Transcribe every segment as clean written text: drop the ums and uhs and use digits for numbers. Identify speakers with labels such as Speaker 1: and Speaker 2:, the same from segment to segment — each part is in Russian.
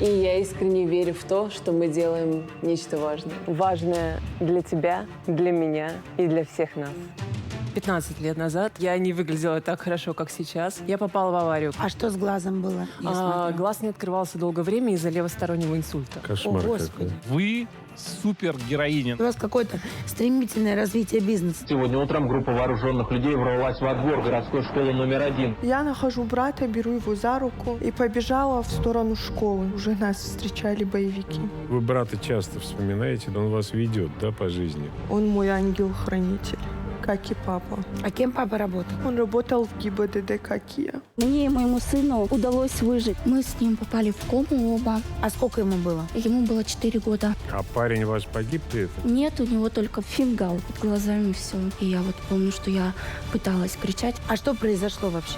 Speaker 1: И я искренне верю в то, что мы делаем нечто важное. Важное для тебя, для меня и для всех нас. 15 лет назад я не выглядела так хорошо, как сейчас. Я попала в аварию.
Speaker 2: А что с глазом было? Я смотрю.
Speaker 1: Глаз не открывался долгое время из-за левостороннего инсульта.
Speaker 3: Кошмар
Speaker 2: О, Господи.
Speaker 3: какой.
Speaker 4: Вы супергероиня.
Speaker 2: У вас какое-то стремительное развитие бизнеса.
Speaker 5: Сегодня утром группа вооруженных людей ворвалась во двор городской школы номер 1.
Speaker 6: Я нахожу брата, беру его за руку и побежала в сторону школы. Уже нас встречали боевики.
Speaker 3: Вы брата часто вспоминаете, но он вас ведет, да, по жизни?
Speaker 6: Он мой ангел-хранитель, как и папа.
Speaker 2: А кем папа работал?
Speaker 6: Он работал в ГИБДД, как и я.
Speaker 7: Мне и моему сыну удалось выжить. Мы с ним попали в кому оба.
Speaker 2: А сколько ему было?
Speaker 7: Ему было 4 года.
Speaker 3: А парень ваш погиб при этом?
Speaker 7: Нет, у него только фингал под глазами, все. И я вот помню, что я пыталась кричать.
Speaker 2: А что произошло вообще?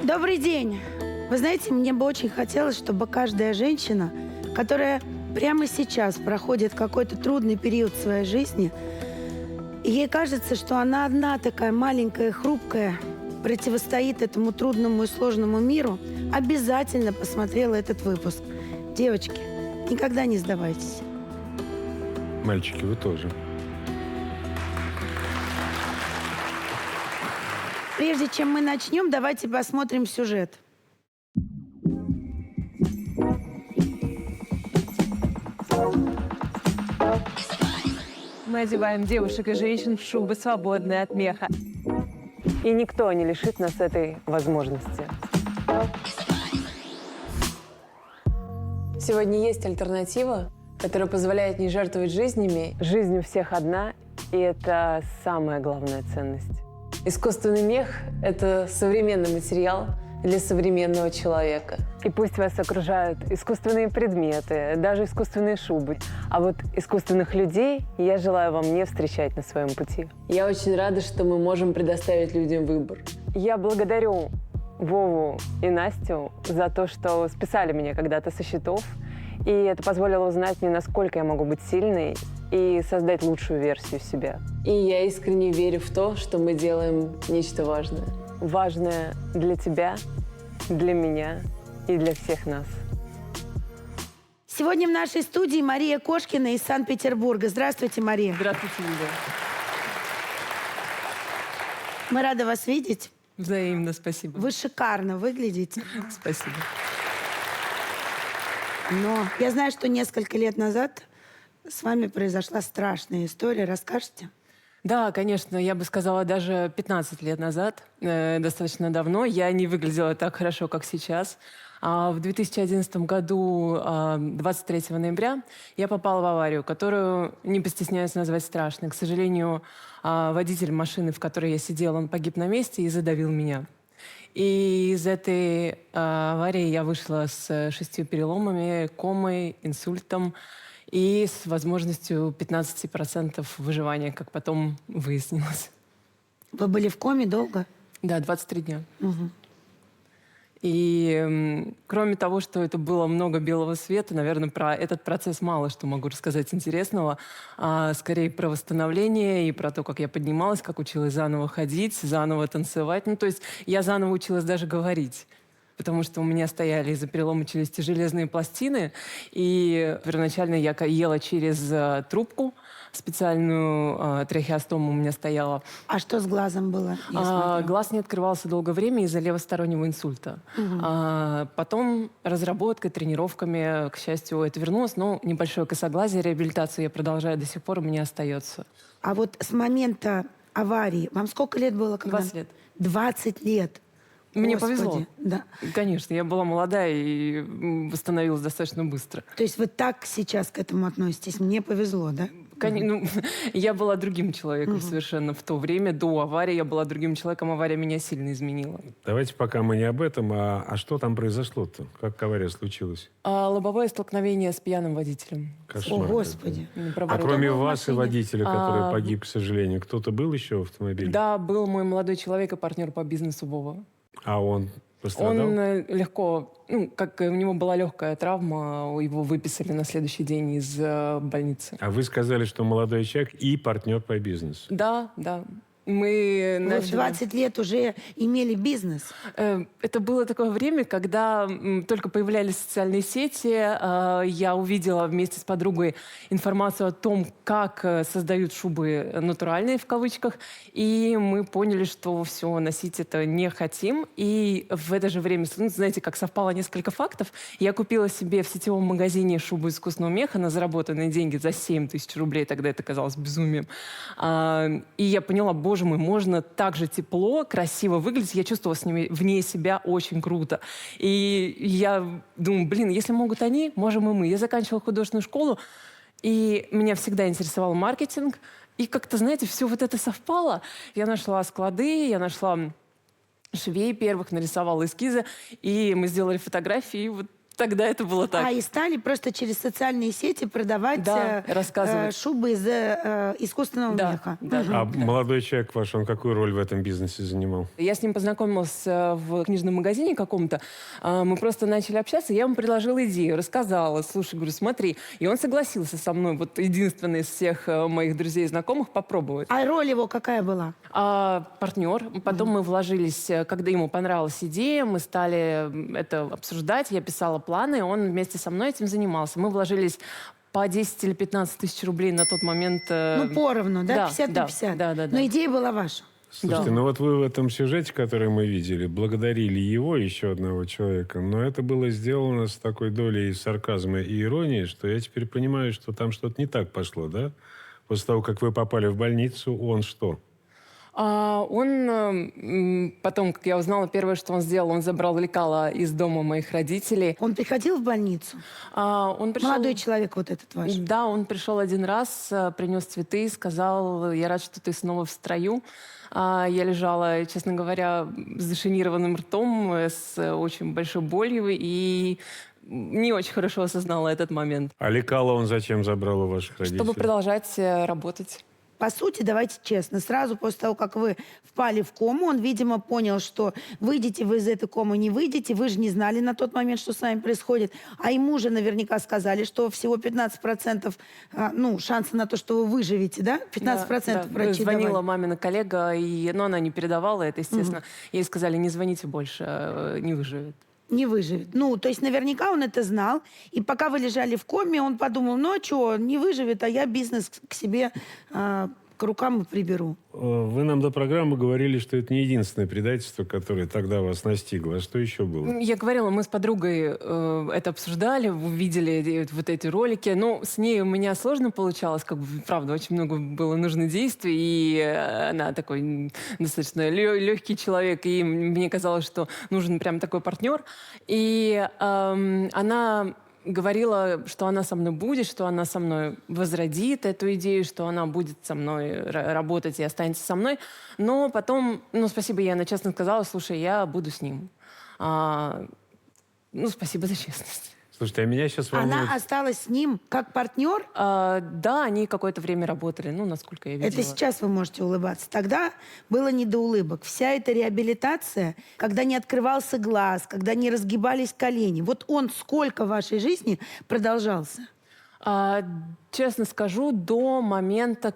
Speaker 2: Добрый день. Вы знаете, мне бы очень хотелось, чтобы каждая женщина, которая прямо сейчас проходит какой-то трудный период в своей жизни, и ей кажется, что она одна такая маленькая, хрупкая, противостоит этому трудному и сложному миру, обязательно посмотрела этот выпуск. Девочки, никогда не сдавайтесь.
Speaker 3: Мальчики, вы тоже.
Speaker 2: Прежде чем мы начнем, давайте посмотрим сюжет.
Speaker 1: Мы одеваем девушек и женщин в шубы, свободные от меха. И никто не лишит нас этой возможности. Сегодня есть альтернатива, которая позволяет не жертвовать жизнями. Жизнь у всех одна, и это самая главная ценность. Искусственный мех – это современный материал для современного человека. И пусть вас окружают искусственные предметы, даже искусственные шубы. А вот искусственных людей я желаю вам не встречать на своем пути. Я очень рада, что мы можем предоставить людям выбор. Я благодарю Вову и Настю за то, что списали меня когда-то со счетов. И это позволило узнать мне, насколько я могу быть сильной и создать лучшую версию себя. И я искренне верю в то, что мы делаем нечто важное. Важное для тебя, для меня и для всех нас.
Speaker 2: Сегодня в нашей студии Мария Кошкина из Санкт-Петербурга. Здравствуйте, Мария.
Speaker 1: Здравствуйте, Лида.
Speaker 2: Мы рады вас видеть.
Speaker 1: Взаимно, спасибо.
Speaker 2: Вы шикарно выглядите.
Speaker 1: Спасибо.
Speaker 2: Но я знаю, что несколько лет назад с вами произошла страшная история. Расскажете?
Speaker 1: Да, конечно, я бы сказала, даже 15 лет назад, достаточно давно, я не выглядела так хорошо, как сейчас. А в 2011 году, 23 ноября, я попала в аварию, которую не постесняюсь назвать страшной. К сожалению, водитель машины, в которой я сидела, он погиб на месте и задавил меня. И из этой аварии я вышла с 6 переломами, комой, инсультом и с возможностью 15% выживания, как потом выяснилось.
Speaker 2: Вы были в коме долго?
Speaker 1: Да, 23 дня.
Speaker 2: Угу.
Speaker 1: И кроме того, что это было много белого света, наверное, про этот процесс мало что могу рассказать интересного. Скорее про восстановление и про то, как я поднималась, как училась заново ходить, заново танцевать. Ну, то есть я заново училась даже говорить. Потому что у меня стояли из-за перелома челюсти железные пластины. И первоначально я ела через трубку. Специальную трахеостому у меня стояла.
Speaker 2: А что с глазом было?
Speaker 1: Глаз не открывался долгое время из-за левостороннего инсульта.
Speaker 2: Угу.
Speaker 1: Потом разработкой, тренировками, к счастью, это вернулось. Но небольшое косоглазие, реабилитацию я продолжаю до сих пор, у меня остается.
Speaker 2: А вот с момента аварии, вам сколько лет было? Когда...
Speaker 1: 20 лет.
Speaker 2: 20 лет.
Speaker 1: Мне
Speaker 2: Господи,
Speaker 1: повезло.
Speaker 2: Да.
Speaker 1: Конечно, я была молодая и восстановилась достаточно быстро.
Speaker 2: То есть вы так сейчас к этому относитесь? Мне повезло, да?
Speaker 1: Ну, я была другим человеком совершенно в то время. До аварии я была другим человеком. Авария меня сильно изменила.
Speaker 3: Давайте пока мы не об этом, а что там произошло-то? Как авария случилась?
Speaker 1: Лобовое столкновение с пьяным водителем.
Speaker 3: Кошмар
Speaker 2: О, Господи.
Speaker 3: А кроме
Speaker 2: был в
Speaker 3: вас и
Speaker 2: машине?
Speaker 3: водителя, который погиб, к сожалению, кто-то был еще в автомобиле?
Speaker 1: Да, был мой молодой человек и партнер по бизнесу Вова.
Speaker 3: А он Пострадал?
Speaker 1: Он легко, ну, как у него была легкая травма, его выписали на следующий день из больницы.
Speaker 3: А вы сказали, что молодой человек и партнер по бизнесу.
Speaker 1: Да, да. Мы
Speaker 2: Вы в
Speaker 1: начали...
Speaker 2: 20 лет уже имели бизнес.
Speaker 1: Это было такое время, когда только появлялись социальные сети. Я увидела вместе с подругой информацию о том, как создают шубы натуральные, в кавычках. И мы поняли, что все, носить это не хотим. И в это же время, ну, знаете, как совпало несколько фактов, я купила себе в сетевом магазине шубу из искусственного меха на заработанные деньги за 7 тысяч рублей. Тогда это казалось безумием. И я поняла, боже мой, можно так же тепло, красиво выглядеть. Я чувствовала в ней себя очень круто. И я думаю, блин, если могут они, можем и мы. Я заканчивала художественную школу, и меня всегда интересовал маркетинг. И как-то, знаете, все вот это совпало. Я нашла склады, я нашла швей первых, нарисовала эскизы, и мы сделали фотографии, и вот тогда это было так.
Speaker 2: И стали просто через социальные сети продавать
Speaker 1: Да, рассказывать.
Speaker 2: шубы из искусственного меха.
Speaker 1: Да,
Speaker 3: А молодой человек ваш, он какую роль в этом бизнесе занимал?
Speaker 1: Я с ним познакомилась в книжном магазине каком-то. Мы просто начали общаться. Я ему предложила идею, рассказала. Слушай, говорю, смотри. И он согласился со мной, вот единственный из всех моих друзей и знакомых, попробовать.
Speaker 2: А роль его какая была?
Speaker 1: Партнер. Потом мы вложились, когда ему понравилась идея, мы стали это обсуждать. Я писала планы, он вместе со мной этим занимался. Мы вложились по 10 или 15 тысяч рублей на тот момент.
Speaker 2: Ну, поровну, да? 50 на 50.
Speaker 1: Да.
Speaker 2: Но идея была ваша.
Speaker 3: Слушайте, ну вот вы в этом сюжете, который мы видели, благодарили его, еще одного человека, но это было сделано с такой долей сарказма и иронии, что я теперь понимаю, что там что-то не так пошло, да? После того, как вы попали в больницу, он что?
Speaker 1: Он потом, как я узнала, первое, что он сделал, он забрал лекала из дома моих родителей.
Speaker 2: Он приходил в больницу?
Speaker 1: Он пришел...
Speaker 2: Молодой человек вот этот ваш?
Speaker 1: Да, он пришел один раз, принес цветы, сказал, я рад, что ты снова в строю. Я лежала, честно говоря, с зашинированным ртом, с очень большой болью и не очень хорошо осознала этот момент.
Speaker 3: А лекала он зачем забрал у ваших родителей?
Speaker 1: Чтобы продолжать работать.
Speaker 2: По сути, давайте честно, сразу после того, как вы впали в кому, он, видимо, понял, что выйдете вы из этой комы, не выйдете, вы же не знали на тот момент, что с вами происходит, а ему же наверняка сказали, что всего 15% шанса на то, что вы выживете, да? 15% врачи
Speaker 1: Звонила
Speaker 2: давали.
Speaker 1: мамина коллега, но она не передавала это, естественно. Ей сказали, не звоните больше, не выживет.
Speaker 2: Не выживет. Ну, то есть наверняка он это знал. И пока вы лежали в коме, он подумал, ну, а что, не выживет, а я бизнес к себе к рукам и приберу.
Speaker 3: Вы нам до программы говорили, что это не единственное предательство, которое тогда вас настигло. А что еще было?
Speaker 1: Я говорила, мы с подругой это обсуждали, увидели вот эти ролики. Но с ней у меня сложно получалось, как бы, правда, очень много было нужно действий, и она такой достаточно легкий человек, и мне казалось, что нужен прям такой партнер. И она говорила, что она со мной будет, что она со мной возродит эту идею, что она будет со мной работать и останется со мной. Но потом, спасибо, ей она честно сказала, слушай, я буду с ним. Спасибо за честность.
Speaker 3: Слушайте, а меня сейчас волнует...
Speaker 2: Она осталась с ним как партнер?
Speaker 1: Да, они какое-то время работали, насколько я видела.
Speaker 2: Это сейчас вы можете улыбаться. Тогда было не до улыбок. Вся эта реабилитация, когда не открывался глаз, когда не разгибались колени. Вот он сколько в вашей жизни продолжался?
Speaker 1: Честно скажу, до момента,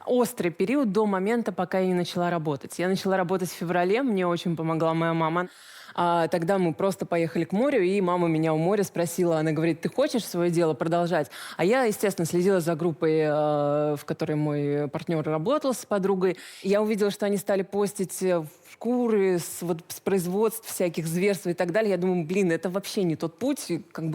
Speaker 1: острый период, до момента, пока я не начала работать. Я начала работать в феврале, мне очень помогла моя мама. Тогда мы просто поехали к морю, и мама меня у моря спросила, она говорит, ты хочешь свое дело продолжать? А я, естественно, следила за группой, в которой мой партнер работал с подругой. Я увидела, что они стали постить шкуры с производств всяких зверств и так далее. Я думаю, это вообще не тот путь,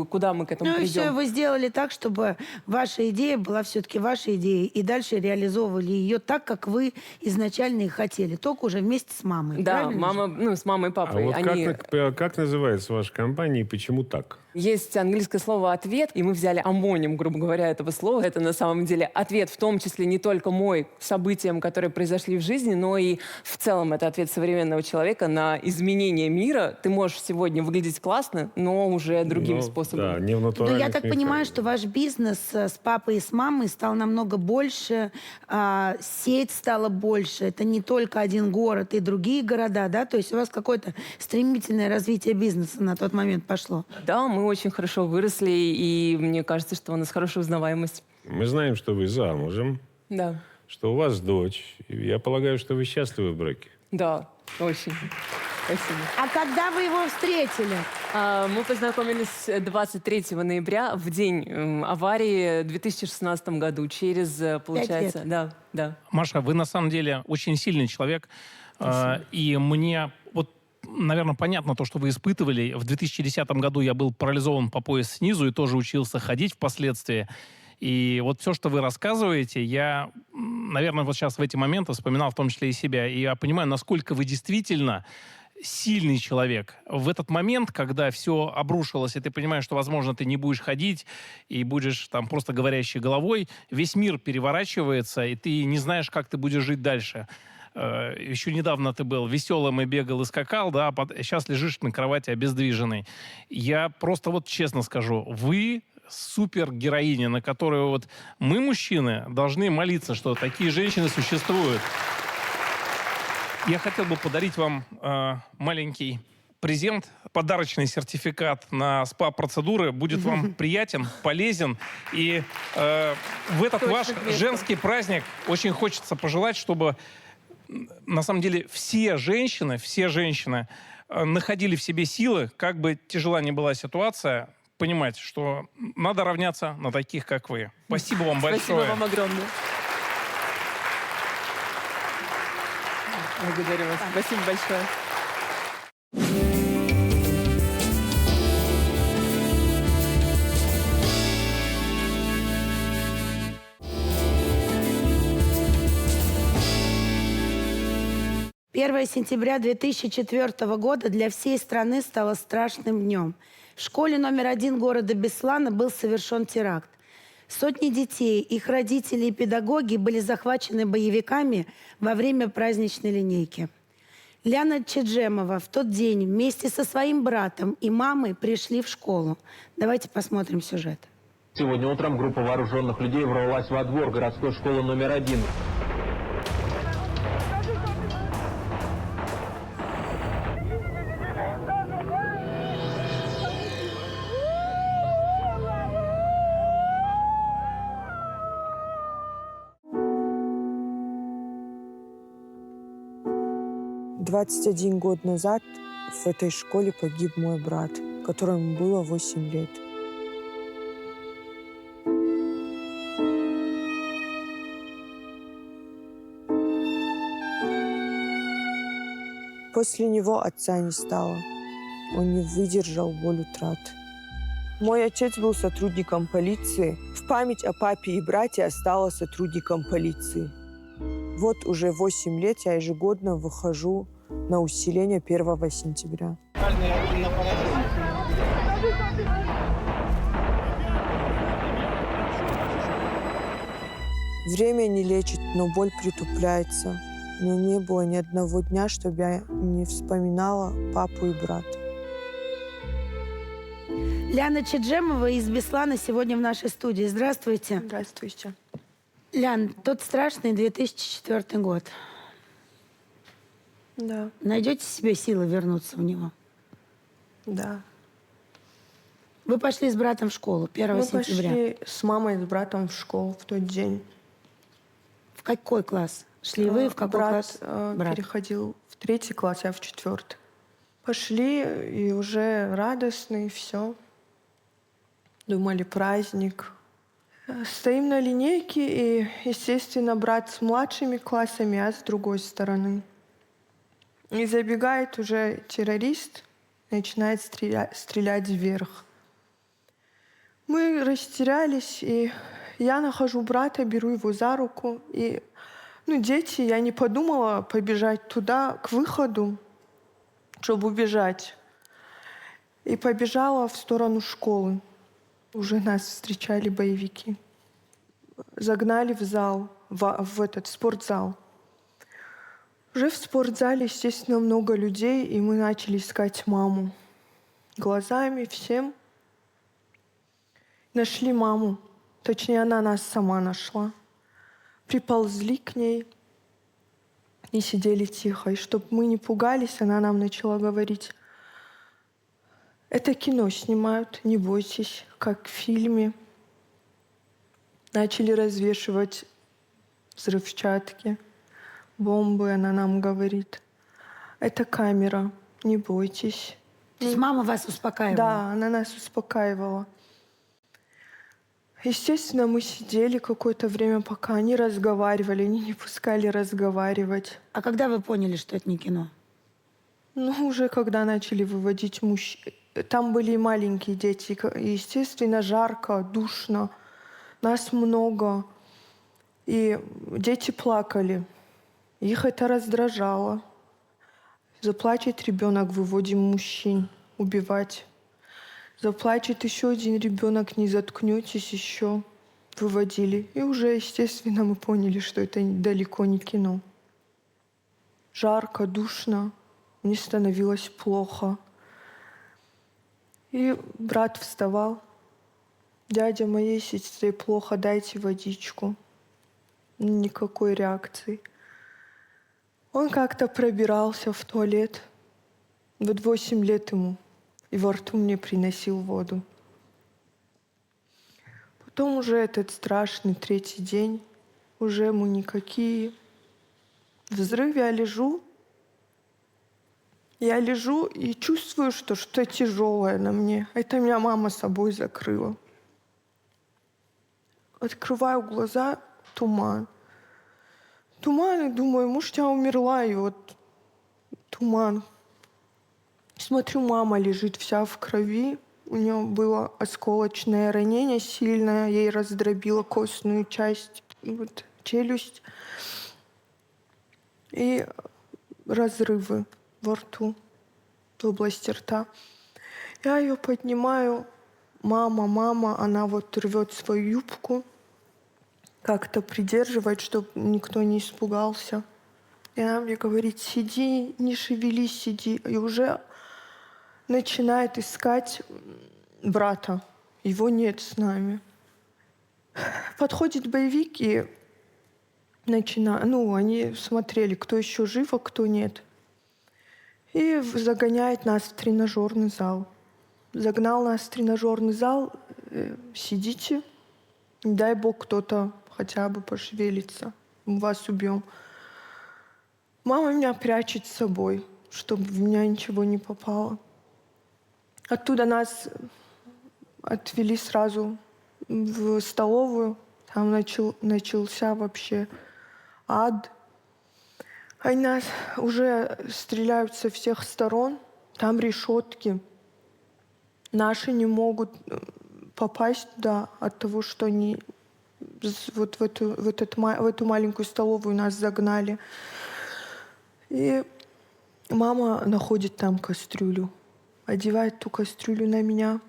Speaker 1: куда мы к этому придем.
Speaker 2: И все, вы сделали так, чтобы ваша идея была все-таки вашей идеей, и дальше реализовывали ее так, как вы изначально и хотели, только уже вместе с мамой.
Speaker 1: Да,
Speaker 2: правильно же?
Speaker 1: мама, с мамой и папой.
Speaker 3: А вот как называется ваша компания и почему так?
Speaker 1: Есть английское слово «ответ», и мы взяли амоним, грубо говоря, этого слова. Это на самом деле ответ, в том числе не только мой, событиям, которые произошли в жизни, но и в целом это ответ современного человека на изменение мира. Ты можешь сегодня выглядеть классно, но уже другим
Speaker 3: Ну,
Speaker 1: способом.
Speaker 3: Да, не в
Speaker 2: Но
Speaker 3: натуральных
Speaker 2: я так понимаю, что ваш бизнес с папой и с мамой стал намного больше, сеть стала больше. Это не только один город и другие города, да? То есть у вас какое-то стремительное развитие бизнеса на тот момент пошло.
Speaker 1: Да, мы очень хорошо выросли, и мне кажется, что у нас хорошая узнаваемость.
Speaker 3: Мы знаем, что вы замужем,
Speaker 1: Да,
Speaker 3: что у вас дочь. И я полагаю, что вы счастливы в браке.
Speaker 1: да, очень. Спасибо.
Speaker 2: А когда вы его встретили?
Speaker 1: Мы познакомились 23 ноября, в день аварии в 2016 году, через, получается...
Speaker 2: лет.
Speaker 1: Да, да.
Speaker 4: Маша, вы на самом деле очень сильный человек. И мне вот, наверное, понятно то, что вы испытывали. В 2010 году я был парализован по пояс снизу и тоже учился ходить впоследствии. И вот все, что вы рассказываете, я, наверное, вот сейчас в эти моменты вспоминал в том числе и себя. И я понимаю, насколько вы действительно сильный человек. В этот момент, когда все обрушилось, и ты понимаешь, что, возможно, ты не будешь ходить и будешь там просто говорящей головой, весь мир переворачивается, и ты не знаешь, как ты будешь жить дальше. Еще недавно ты был веселым и бегал и скакал, да, а сейчас лежишь на кровати обездвиженный. Я просто вот честно скажу, вы супергероиня, на которую вот мы, мужчины, должны молиться, что такие женщины существуют. Я хотел бы подарить вам маленький презент, подарочный сертификат на СПА-процедуры. Будет вам приятен, полезен. И в этот ваш женский праздник очень хочется пожелать, чтобы на самом деле все женщины находили в себе силы, как бы тяжела ни была ситуация, понимать, что надо равняться на таких, как вы. Спасибо вам большое.
Speaker 1: Спасибо вам огромное. Благодарю вас. Спасибо большое.
Speaker 2: Первое сентября 2004 года для всей страны стало страшным днем. В школе номер 1 города Беслана был совершен теракт. Сотни детей, их родители и педагоги были захвачены боевиками во время праздничной линейки. Ляна Чеджемова в тот день вместе со своим братом и мамой пришли в школу. Давайте посмотрим сюжет.
Speaker 5: Сегодня утром группа вооруженных людей ворвалась во двор городской школы номер 1.
Speaker 8: «21 год назад в этой школе погиб мой брат, которому было 8 лет. После него отца не стало. Он не выдержал боль утрат. Мой отец был сотрудником полиции. В память о папе и брате стала сотрудником полиции. Вот уже 8 лет я ежегодно выхожу на усиление 1 сентября. Время не лечит, но боль притупляется. Но не было ни одного дня, чтобы я не вспоминала папу и брата.
Speaker 2: Ляна Чеджемова из Беслана сегодня в нашей студии. Здравствуйте.
Speaker 6: Здравствуйте.
Speaker 2: Лян, тот страшный 2004 год.
Speaker 6: Да,
Speaker 2: Найдете себе силы вернуться в него?
Speaker 6: да.
Speaker 2: Вы пошли с братом в школу 1
Speaker 6: Мы
Speaker 2: сентября.
Speaker 6: пошли с мамой и с братом в школу в тот день.
Speaker 2: В какой класс? Шли вы в какой
Speaker 6: Брат
Speaker 2: класс? Брат.
Speaker 6: переходил в 3 класс, я в 4. Пошли, и уже радостно, и все. Думали, праздник. Стоим на линейке, и, естественно, брат с младшими классами, а с другой стороны. И забегает уже террорист, начинает стрелять вверх. Мы растерялись, и я нахожу брата, беру его за руку. И, дети, я не подумала побежать туда, к выходу, чтобы убежать. И побежала в сторону школы. Уже нас встречали боевики. Загнали в зал, в этот спортзал. Уже в спортзале, естественно, много людей, и мы начали искать маму. Глазами, всем. Нашли маму. Точнее, она нас сама нашла. Приползли к ней и сидели тихо. И чтобы мы не пугались, она нам начала говорить: это кино снимают, не бойтесь, как в фильме. Начали развешивать взрывчатки, бомбы, она нам говорит. Это камера, не бойтесь.
Speaker 2: То есть мама вас успокаивала?
Speaker 6: Да, она нас успокаивала. Естественно, мы сидели какое-то время, пока они разговаривали, они не пускали разговаривать.
Speaker 2: А когда вы поняли, что это не кино?
Speaker 6: Ну, уже когда начали выводить мужчин. Там были и маленькие дети. И, естественно, жарко, душно. Нас много. И дети плакали. Их это раздражало. Заплачет ребенок, выводим мужчин убивать. Заплачет еще один ребенок, не заткнетесь, еще выводили. И уже, естественно, мы поняли, что это далеко не кино. Жарко, душно. Мне становилось плохо. И брат вставал. Дядя моей сестре плохо, дайте водичку. Никакой реакции. Он как-то пробирался в туалет. Вот 8 лет ему. И во рту мне приносил воду. Потом уже этот страшный 3-й день. Уже мы никакие. Взрыв я лежу. Я лежу и чувствую, что что-то тяжелое на мне. Это меня мама собой закрыла. Открываю глаза, туман. Туман, и думаю, может, я умерла, и вот туман. Смотрю, мама лежит вся в крови. У нее было осколочное ранение сильное. Ей раздробило костную часть, вот, челюсть. И разрывы во рту, в области рта. Я ее поднимаю. Мама, она вот рвет свою юбку. Как-то придерживает, чтобы никто не испугался. И она мне говорит: сиди, не шевелись, сиди. И уже начинает искать брата. Его нет с нами. Подходит боевик, и они смотрели, кто еще жив, а кто нет. И загоняет нас в тренажерный зал. Загнал нас в тренажерный зал. Сидите, не дай бог кто-то хотя бы пошевелится. Мы вас убьем. Мама меня прячет с собой, чтобы в меня ничего не попало. Оттуда нас отвели сразу в столовую. Там начался вообще ад. Они нас уже стреляют со всех сторон. Там решетки. Наши не могут попасть туда от того, что они вот в эту маленькую столовую нас загнали. И мама находит там кастрюлю. Одевает ту кастрюлю на меня,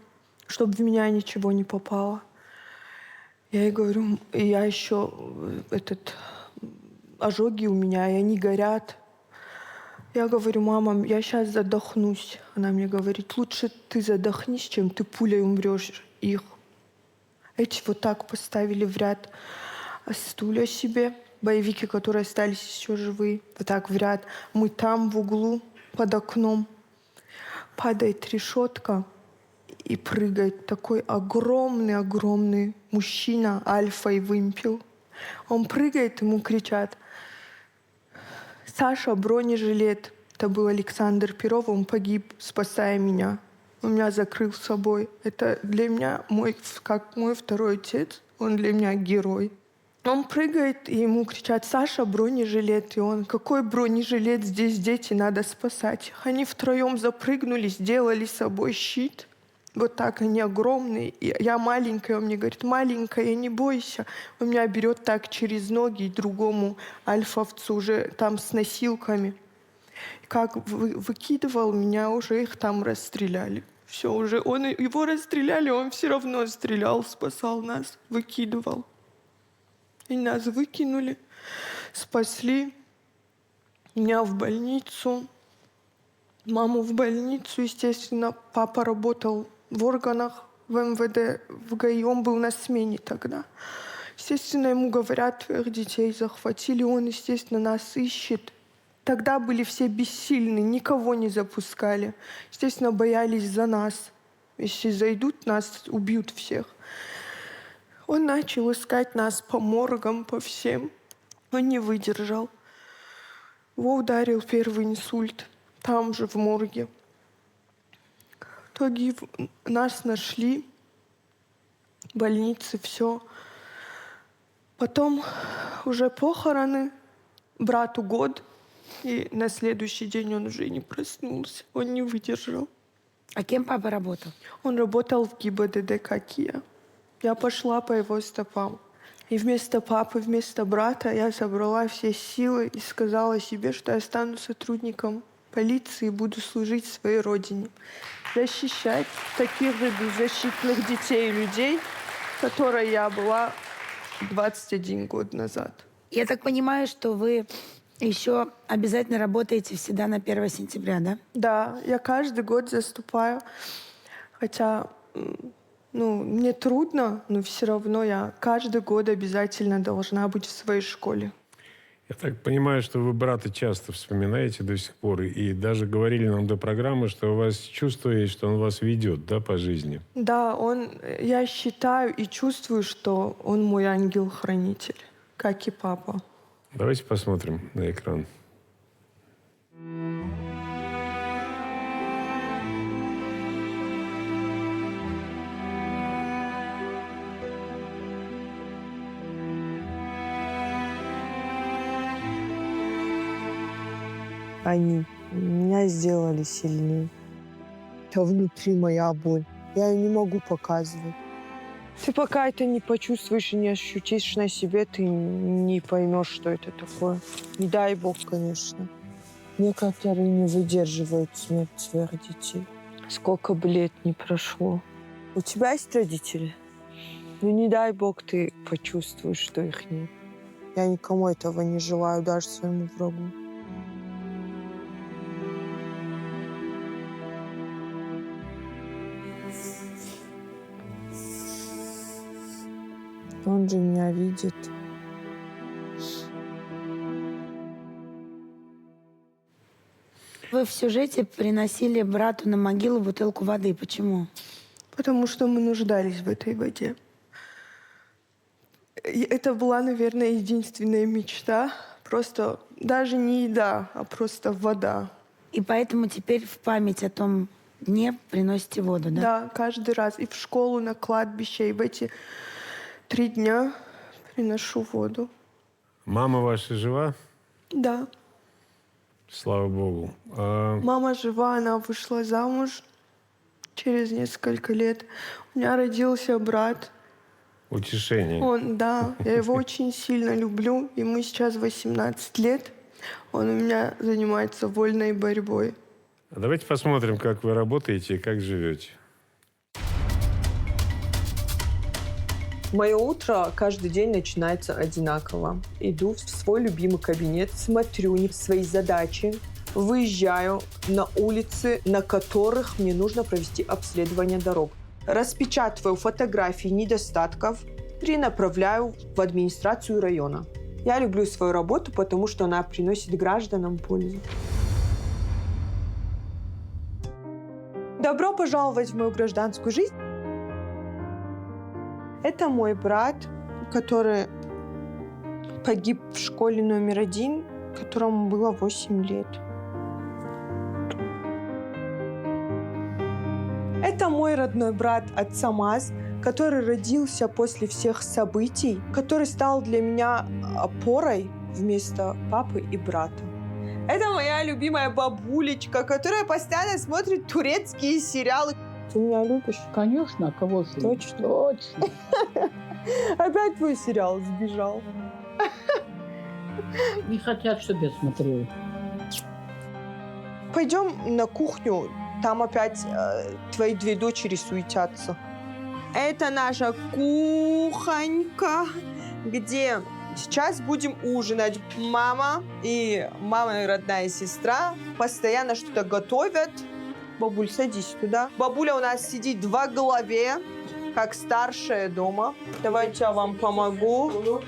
Speaker 6: чтобы в меня ничего не попало. Я ей говорю, я еще ожоги у меня, и они горят. Я говорю: мама, я сейчас задохнусь. Она мне говорит: лучше ты задохнись, чем ты пулей умрешь их. Эти вот так поставили в ряд стулья себе. Боевики, которые остались еще живые, вот так в ряд. Мы там в углу под окном. Падает решетка и прыгает такой огромный мужчина, альфа и вымпел. Он прыгает, ему кричат: Саша, бронежилет. Это был Александр Перов, он погиб, спасая меня. Он меня закрыл собой. Это для меня как мой второй отец. Он для меня герой. Он прыгает, и ему кричат: Саша, бронежилет. И он: какой бронежилет? Здесь дети, надо спасать. Они втроем запрыгнули, сделали с собой щит. Вот так, они огромные. И я маленькая, он мне говорит: маленькая, не бойся. Он меня берет так через ноги, и другому альфовцу уже там с носилками. Как выкидывал меня, уже их там расстреляли. Все уже. Его расстреляли, он все равно стрелял, спасал нас, выкидывал. И нас выкинули, спасли. Меня в больницу, маму в больницу, естественно. Папа работал в органах, в МВД, в ГАИ. Он был на смене тогда. Естественно, ему говорят, твоих детей захватили. Он, естественно, нас ищет. Тогда были все бессильны, никого не запускали. Естественно, боялись за нас. Если зайдут, нас убьют всех. Он начал искать нас по моргам, по всем. Он не выдержал. Его ударил первый инсульт. Там же, в морге. В итоге нас нашли. В больнице, все. Потом уже похороны. Брату год. И на следующий день он уже не проснулся. Он не выдержал.
Speaker 2: А кем папа работал?
Speaker 6: Он работал в ГИБДД, как и я. Я пошла по его стопам. И вместо папы, вместо брата я собрала все силы и сказала себе, что я стану сотрудником полиции и буду служить своей родине. Защищать таких же беззащитных детей и людей, которой я была 21 год назад.
Speaker 2: Я так понимаю, что вы еще обязательно работаете всегда на 1 сентября, да?
Speaker 6: Да, я каждый год заступаю. Хотя, мне трудно, но все равно я каждый год обязательно должна быть в своей школе.
Speaker 3: Я так понимаю, что вы брата часто вспоминаете до сих пор. И даже говорили нам до программы, что у вас чувство есть, что он вас ведет, да, по жизни.
Speaker 6: Да, я считаю и чувствую, что он мой ангел-хранитель, как и папа.
Speaker 3: Давайте посмотрим на экран.
Speaker 8: Они меня сделали сильнее. Это внутри моя боль. Я ее не могу показывать. Ты пока это не почувствуешь и не ощутишь на себе, ты не поймешь, что это такое. Не дай бог, конечно. Некоторые не выдерживают смерть своих детей. Сколько бы лет не прошло. У тебя есть родители? Ну, не дай бог, ты почувствуешь, что их нет. Я никому этого не желаю, даже своему врагу. Он же меня видит.
Speaker 2: Вы в сюжете приносили брату на могилу бутылку воды. Почему?
Speaker 6: Потому что мы нуждались в этой воде. И это была, наверное, единственная мечта. Просто даже не еда, а просто вода.
Speaker 2: И поэтому теперь в память о том дне приносите воду, да?
Speaker 6: Да, каждый раз. И в школу, на кладбище, и в эти 3 дня приношу воду.
Speaker 3: Мама ваша жива?
Speaker 6: Да.
Speaker 3: Слава богу.
Speaker 6: Мама жива, она вышла замуж через несколько лет. У меня родился брат.
Speaker 3: Утешение.
Speaker 6: Я его очень сильно люблю. Ему сейчас 18 лет. Он у меня занимается вольной борьбой.
Speaker 3: Давайте посмотрим, как вы работаете и как живете.
Speaker 8: Мое утро каждый день начинается одинаково. Иду в свой любимый кабинет, смотрю свои задачи, выезжаю на улицы, на которых мне нужно провести обследование дорог. Распечатываю фотографии недостатков, перенаправляю в администрацию района. Я люблю свою работу, потому что она приносит гражданам пользу. Добро пожаловать в мою гражданскую жизнь. Это мой брат, который погиб в школе номер 1, которому было 8 лет. Это мой родной брат отца Маз, который родился после всех событий, который стал для меня опорой вместо папы и брата. Это моя любимая бабулечка, которая постоянно смотрит турецкие сериалы. Ты меня любишь?
Speaker 9: Конечно, кого же?
Speaker 8: Точно?
Speaker 9: Точно.
Speaker 8: Опять твой сериал сбежал.
Speaker 9: Не хотят, чтобы я смотрела.
Speaker 8: Пойдем на кухню. Там опять твои две дочери суетятся. Это наша кухонька, где сейчас будем ужинать. Мама и мама родная сестра постоянно что-то готовят. Бабуль, садись туда. Бабуля у нас сидит во главе, как старшая дома. Давайте я вам помогу.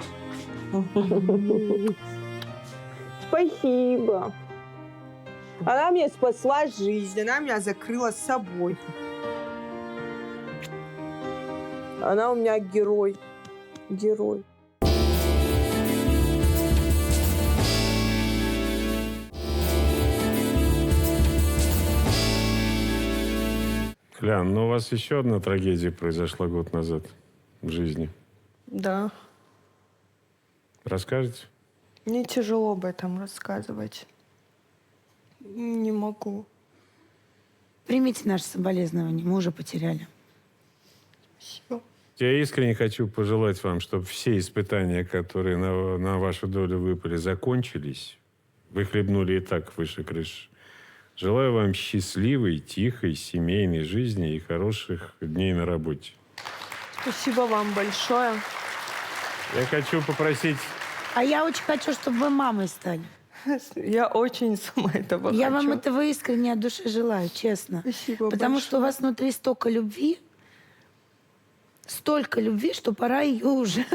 Speaker 8: Спасибо. Она мне спасла жизнь, она меня закрыла с собой. Она у меня герой. Герой.
Speaker 3: Клян, ну у вас еще одна трагедия произошла год назад в жизни.
Speaker 6: Да.
Speaker 3: Расскажете?
Speaker 6: Мне тяжело об этом рассказывать. Не могу.
Speaker 2: Примите наши соболезнования, мы уже потеряли.
Speaker 6: Спасибо.
Speaker 3: Я искренне хочу пожелать вам, чтобы все испытания, которые на вашу долю выпали, закончились. Вы хлебнули и так выше крыши. Желаю вам счастливой, тихой, семейной жизни и хороших дней на работе.
Speaker 6: Спасибо вам большое.
Speaker 3: Я хочу попросить...
Speaker 2: А я очень хочу, чтобы вы мамой стали.
Speaker 6: Я очень сама этого
Speaker 2: Я
Speaker 6: хочу.
Speaker 2: вам этого искренне от души желаю, честно.
Speaker 6: Спасибо
Speaker 2: Потому
Speaker 6: большое.
Speaker 2: что у вас внутри столько любви, что пора ее уже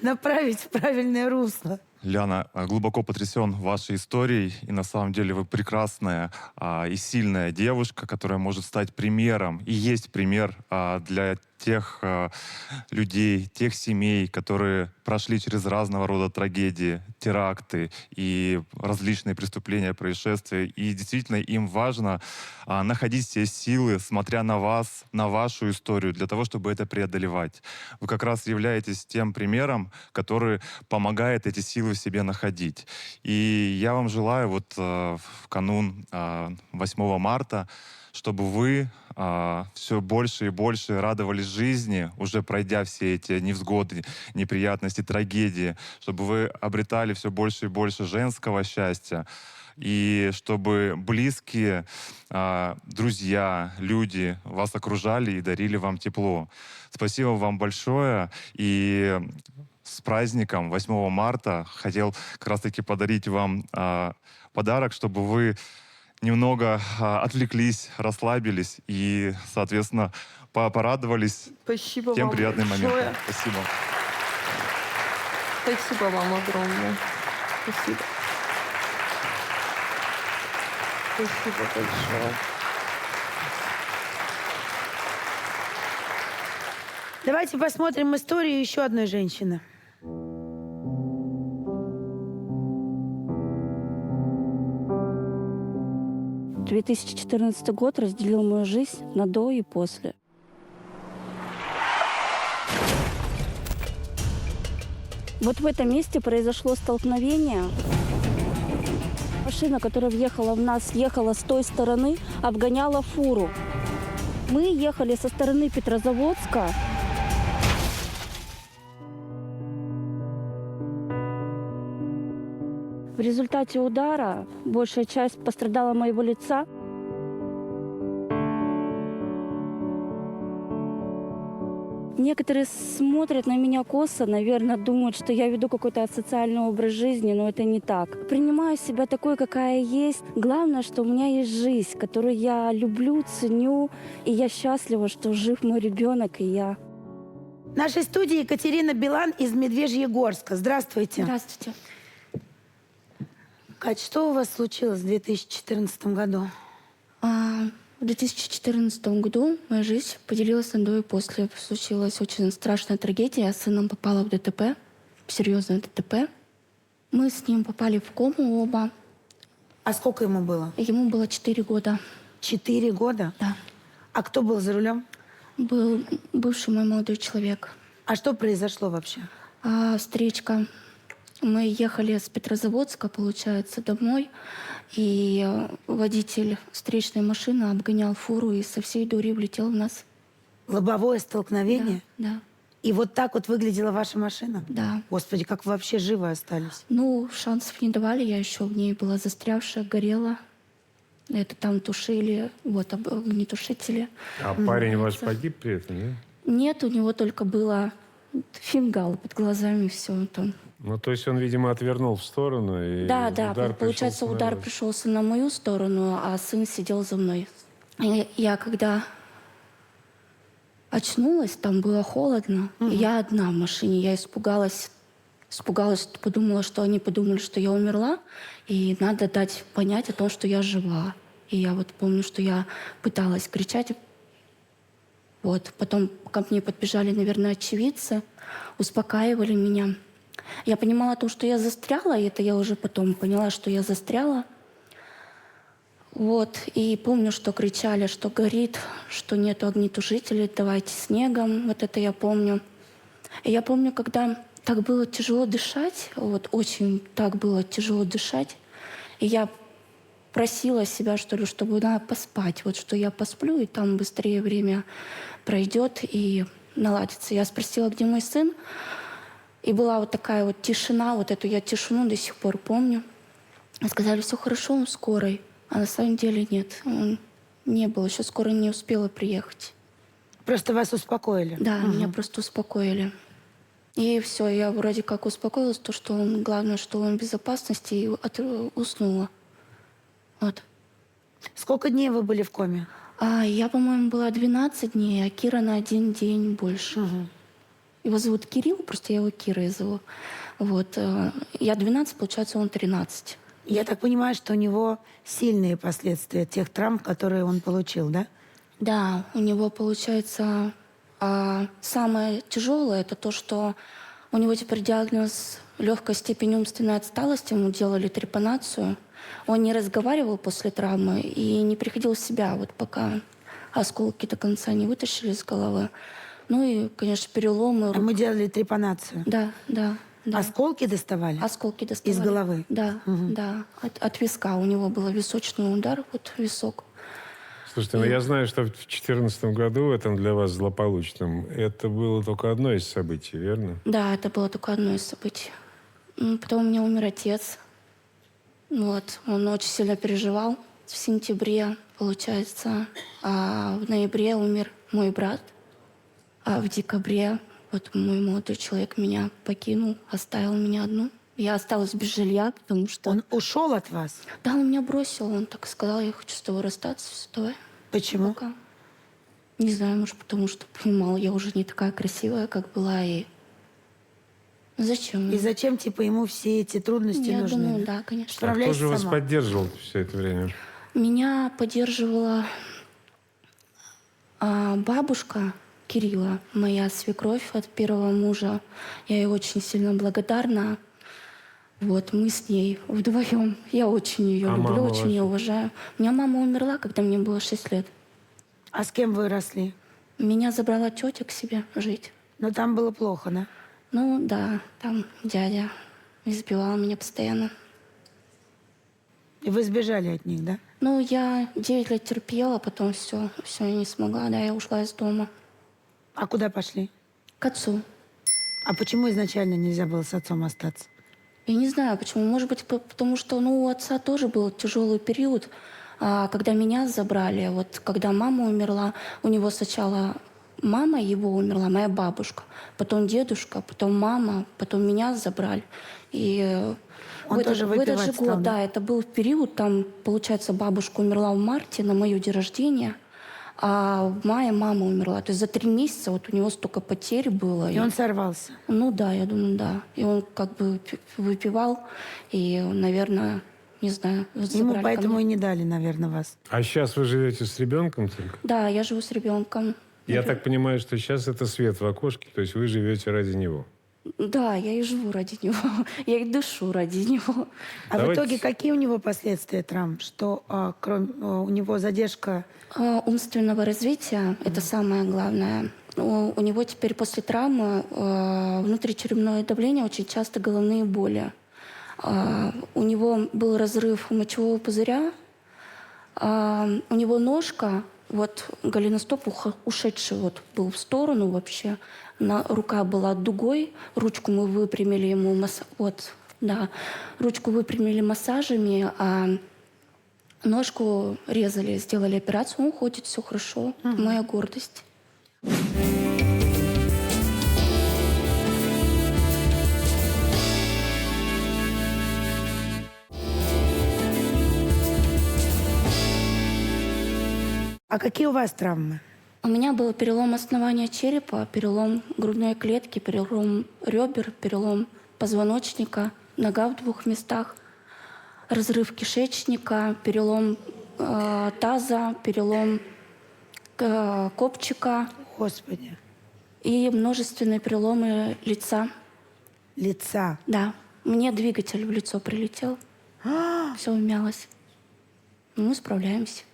Speaker 2: направить в правильное русло.
Speaker 9: Ляна, глубоко потрясен вашей историей. И на самом деле вы прекрасная и сильная девушка, которая может стать примером. И есть пример для тех людей, тех семей, которые прошли через разного рода трагедии, теракты и различные преступления, происшествия. И действительно им важно находить все силы, смотря на вас, на вашу историю, для того, чтобы это преодолевать. Вы как раз являетесь тем примером, который помогает эти силы в себе находить. И я вам желаю вот в канун 8 марта, чтобы вы все больше и больше радовались жизни, уже пройдя все эти невзгоды, неприятности, трагедии, чтобы вы обретали все больше и больше женского счастья, и чтобы близкие, друзья, люди вас окружали и дарили вам тепло. Спасибо вам большое. И с праздником 8 марта хотел как раз-таки подарить вам подарок, чтобы вы немного отвлеклись, расслабились и, соответственно, порадовались
Speaker 6: Спасибо
Speaker 9: тем
Speaker 6: вам
Speaker 9: приятным
Speaker 6: большое.
Speaker 9: моментом. Спасибо.
Speaker 6: Спасибо вам огромное. Спасибо. Спасибо большое.
Speaker 2: Давайте посмотрим историю еще одной женщины.
Speaker 7: — 2014 год разделил мою жизнь на до и после. Вот в этом месте произошло столкновение. Машина, которая въехала в нас, ехала с той стороны, обгоняла фуру. Мы ехали со стороны Петрозаводска. В результате удара большая часть пострадала моего лица. Некоторые смотрят на меня косо, наверное, думают, что я веду какой-то асоциальный образ жизни, но это не так. Принимаю себя такой, какая есть. Главное, что у меня есть жизнь, которую я люблю, ценю, и я счастлива, что жив мой ребенок и я.
Speaker 2: В нашей студии Екатерина Билан из Медвежьегорска. Здравствуйте.
Speaker 7: Здравствуйте.
Speaker 2: Кать, что у вас случилось в 2014 году?
Speaker 7: В 2014 году моя жизнь поделилась на до и после. Случилась очень страшная трагедия. Я с сыном попала в ДТП, в серьезное ДТП. Мы с ним попали в кому оба.
Speaker 2: А сколько ему было?
Speaker 7: Ему было 4 года.
Speaker 2: 4 года?
Speaker 7: Да.
Speaker 2: А кто был за рулем?
Speaker 7: Был бывший мой молодой человек.
Speaker 2: А что произошло вообще?
Speaker 7: Встречка. Мы ехали с Петрозаводска, получается, домой, и водитель встречной машины обгонял фуру и со всей дури влетел в нас.
Speaker 2: Лобовое столкновение?
Speaker 7: Да.
Speaker 2: И вот так вот выглядела ваша машина?
Speaker 7: Да.
Speaker 2: Господи, как вы вообще живы остались?
Speaker 7: Ну, шансов не давали, я еще в ней была застрявшая, горела. Это там тушили, вот огнетушители.
Speaker 3: А парень ваш погиб при этом, нет?
Speaker 7: Нет, у него только было фингал под глазами, все там.
Speaker 3: Ну, то есть он, видимо, отвернул в сторону, и
Speaker 7: Да,
Speaker 3: удар
Speaker 7: получается,
Speaker 3: пришелся на
Speaker 7: удар
Speaker 3: вас.
Speaker 7: пришелся на мою сторону, а сын сидел за мной. И я когда очнулась, там было холодно, и я одна в машине, я испугалась, подумала, что они подумали, что я умерла, и надо дать понять о том, что я жива. И я вот помню, что я пыталась кричать. Вот. Потом ко мне подбежали, наверное, очевидцы, успокаивали меня. Я понимала то, что я застряла, и это я уже потом поняла, что я застряла. Вот. И помню, что кричали, что горит, что нету огнетушителей, давайте снегом. Вот это я помню. И я помню, когда так было тяжело дышать, вот очень так было тяжело дышать, и я просила себя, что ли, чтобы надо поспать, вот что я посплю, и там быстрее время пройдет и наладится. Я спросила, где мой сын, и была вот такая вот тишина, вот эту я тишину до сих пор помню. И сказали, все хорошо, он скорой. А на самом деле нет, он не был, еще скоро не успела приехать.
Speaker 2: Просто вас успокоили?
Speaker 7: Да, меня просто успокоили. И все, я вроде как успокоилась, то, что он, главное, что он в безопасности, и уснула. Вот.
Speaker 2: Сколько дней вы были в коме?
Speaker 7: Я, по-моему, была 12 дней, а Кира на 1 день больше. Его зовут Кирилл, просто я его Кирой зову. Вот. Я 12, получается, он 13.
Speaker 2: Я так понимаю, что у него сильные последствия тех травм, которые он получил, да?
Speaker 7: Да, у него, получается, самое тяжелое это то, что у него теперь диагноз легкой степени умственной отсталости. Ему делали трепанацию. Он не разговаривал после травмы и не приходил в себя, вот пока осколки до конца не вытащили из головы. Ну и, конечно, переломы.
Speaker 2: А мы делали трепанацию.
Speaker 7: Да.
Speaker 2: Осколки доставали?
Speaker 7: Осколки доставали.
Speaker 2: Из головы?
Speaker 7: Да, да. От виска. У него был височный удар, вот висок.
Speaker 3: Слушайте, ну я знаю, что в 2014 году, в этом для вас злополучном, это было только одно из событий, верно?
Speaker 7: Да, это было только одно из событий. Потом у меня умер отец. Вот. Он очень сильно переживал. В сентябре, получается, а в ноябре умер мой брат. А в декабре вот мой молодой человек меня покинул, оставил меня одну. Я осталась без жилья, потому что...
Speaker 2: Он ушел от вас?
Speaker 7: Да, он меня бросил. Он так сказал, я хочу с тобой расстаться. Все, давай.
Speaker 2: Почему?
Speaker 7: Пока. Не знаю, может, потому что понимал, я уже не такая красивая, как была, и зачем?
Speaker 2: И зачем, типа, ему все эти трудности
Speaker 7: Я
Speaker 2: нужны?
Speaker 7: думаю, да, конечно.
Speaker 3: А кто
Speaker 2: Справляйся
Speaker 3: же вас
Speaker 2: сама.
Speaker 3: поддерживал все это время?
Speaker 7: Меня поддерживала бабушка Кирилла, моя свекровь от первого мужа. Я ей очень сильно благодарна. Вот, мы с ней вдвоем. Я очень ее
Speaker 3: А
Speaker 7: люблю,
Speaker 3: мама
Speaker 7: очень ее
Speaker 3: ваша?
Speaker 7: уважаю. У меня мама умерла, когда мне было 6 лет.
Speaker 2: А с кем вы росли?
Speaker 7: Меня забрала тетя к себе жить.
Speaker 2: Но там было плохо, да?
Speaker 7: Ну да, там дядя избивал меня постоянно.
Speaker 2: И вы сбежали от них, да?
Speaker 7: Ну, я 9 лет терпела, потом все, я не смогла, да, я ушла из дома.
Speaker 2: А куда пошли?
Speaker 7: К отцу.
Speaker 2: А почему изначально нельзя было с отцом остаться?
Speaker 7: Я не знаю, почему. Может быть, потому что у отца тоже был тяжелый период, когда меня забрали. Вот когда мама умерла, у него сначала мама его умерла, моя бабушка, потом дедушка, потом мама, потом меня забрали. И
Speaker 2: Он тоже
Speaker 7: в этот же
Speaker 2: выпивать стал,
Speaker 7: год,
Speaker 2: да?
Speaker 7: да, это был период, там, получается, бабушка умерла в марте на мое день рождения, а в мае мама умерла. То есть за 3 месяца вот у него столько потерь было.
Speaker 2: И он сорвался?
Speaker 7: Ну да, я думаю, да. И он как бы выпивал, и, наверное, не знаю,
Speaker 2: Ему
Speaker 7: забрали ко
Speaker 2: поэтому
Speaker 7: мне.
Speaker 2: и не дали, наверное, вас.
Speaker 3: А сейчас вы живете с ребенком только?
Speaker 7: Да, я живу с ребенком.
Speaker 3: Я так понимаю, что сейчас это свет в окошке, то есть вы живете ради него.
Speaker 7: Да, я и живу ради него. Я и дышу ради него.
Speaker 2: А
Speaker 3: Давайте-
Speaker 2: в итоге какие у него последствия травм? Что кроме у него задержка?
Speaker 7: Умственного развития – это самое главное. У него теперь после травмы внутричерепное давление, очень часто головные боли. У него был разрыв мочевого пузыря. У него ножка, вот голеностоп ушедший вот был в сторону вообще. Рука была дугой, ручку мы выпрямили ему ручку выпрямили массажами, а Ножку резали, сделали операцию, он ходит, все хорошо. Моя гордость.
Speaker 2: А какие у вас травмы?
Speaker 7: У меня был перелом основания черепа, перелом грудной клетки, перелом ребер, перелом позвоночника, нога в 2 местах, разрыв кишечника, перелом таза, перелом копчика
Speaker 2: Господи.
Speaker 7: и множественные переломы лица.
Speaker 2: Лица.
Speaker 7: Да, мне двигатель в лицо прилетел, все умялось. Мы справляемся.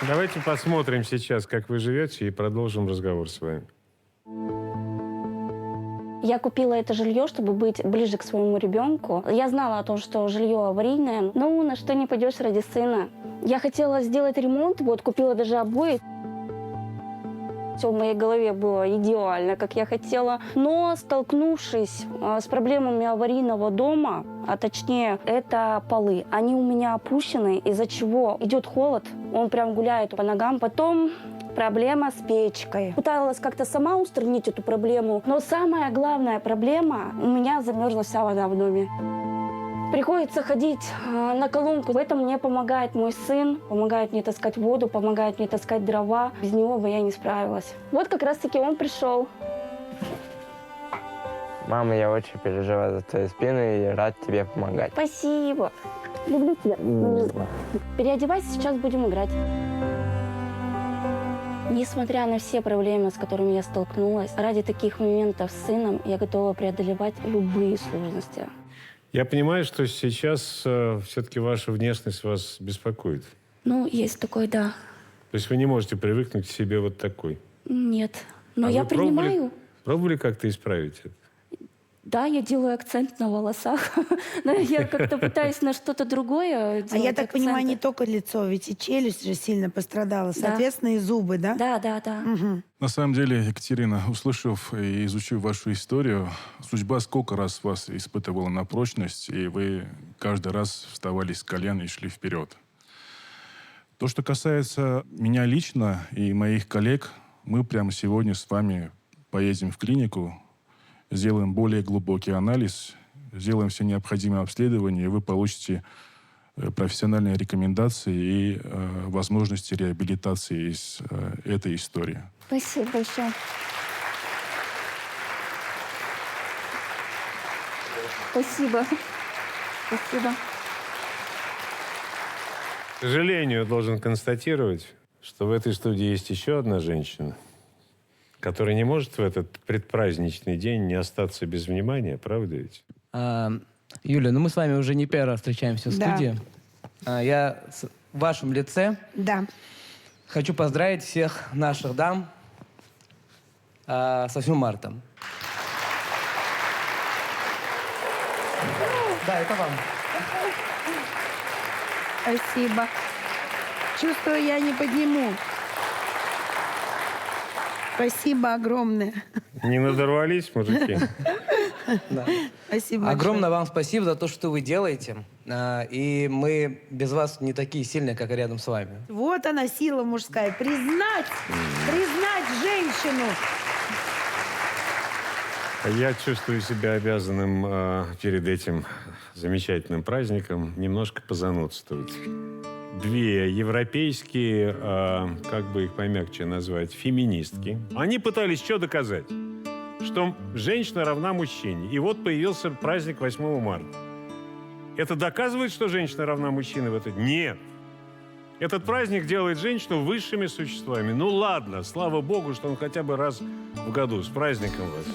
Speaker 3: Давайте посмотрим сейчас, как вы живете, и продолжим разговор с вами.
Speaker 7: Я купила это жилье, чтобы быть ближе к своему ребенку. Я знала о том, что жилье аварийное. Ну, на что не пойдешь ради сына. Я хотела сделать ремонт, вот купила даже обои. Все в моей голове было идеально, как я хотела. Но столкнувшись с проблемами аварийного дома, а точнее это полы, они у меня опущены, из-за чего идет холод, он прям гуляет по ногам. Потом проблема с печкой. Пыталась как-то сама устранить эту проблему, но самая главная проблема, у меня замерзла вся вода в доме. Приходится ходить на колонку. В этом мне помогает мой сын, помогает мне таскать воду, помогает мне таскать дрова. Без него бы я не справилась. Вот как раз-таки он пришел.
Speaker 10: Мама, я очень переживаю за твою спину и рад тебе помогать.
Speaker 7: Спасибо. Люблю тебя. Переодевайся, сейчас будем играть. Несмотря на все проблемы, с которыми я столкнулась, ради таких моментов с сыном я готова преодолевать любые сложности.
Speaker 3: Я понимаю, что сейчас все-таки ваша внешность вас беспокоит.
Speaker 7: Ну, есть такой, да.
Speaker 3: То есть вы не можете привыкнуть к себе вот такой.
Speaker 7: Нет. Но
Speaker 3: А
Speaker 7: я
Speaker 3: вы
Speaker 7: принимаю.
Speaker 3: Пробовали как-то исправить это?
Speaker 7: Да, я делаю акцент на волосах. Но я как-то пытаюсь на что-то другое делать.
Speaker 2: А я так понимаю, не
Speaker 7: акценты.
Speaker 2: только лицо, ведь и челюсть же сильно пострадала, соответственно, и зубы, да?
Speaker 7: Да, да, да.
Speaker 2: Мгм.
Speaker 11: На самом деле, Екатерина, услышав и изучив вашу историю, судьба сколько раз вас испытывала на прочность, и вы каждый раз вставали с колен и шли вперед. То, что касается меня лично и моих коллег, мы прямо сегодня с вами поедем в клинику, сделаем более глубокий анализ, сделаем все необходимые обследования, и вы получите профессиональные рекомендации и возможности реабилитации из этой истории.
Speaker 7: Спасибо большое. Спасибо. Спасибо.
Speaker 3: К сожалению, должен констатировать, что в этой студии есть еще одна женщина, которая не может в этот предпраздничный день не остаться без внимания, правда ведь?
Speaker 12: Юля, ну мы с вами уже не первый раз встречаемся в
Speaker 2: Да.
Speaker 12: студии. Я в вашем лице
Speaker 2: Да.
Speaker 12: хочу поздравить всех наших дам с 8 марта. Да, это вам.
Speaker 2: Спасибо. Чувствую, я не подниму. Спасибо огромное.
Speaker 3: Не надорвались, мужики?
Speaker 12: Да.
Speaker 2: Спасибо
Speaker 12: Огромное вам спасибо за то, что вы делаете. И мы без вас не такие сильные, как рядом с вами.
Speaker 2: Вот она, сила мужская. Признать женщину.
Speaker 3: Я чувствую себя обязанным перед этим замечательным праздником немножко позанудствовать. Две европейские, как бы их помягче назвать, феминистки. Они пытались что доказать? Что женщина равна мужчине. И вот появился праздник 8 марта. Это доказывает, что женщина равна мужчине в этот день? Нет. Этот праздник делает женщину высшими существами. Ну ладно, слава богу, что он хотя бы раз в году. С праздником вас.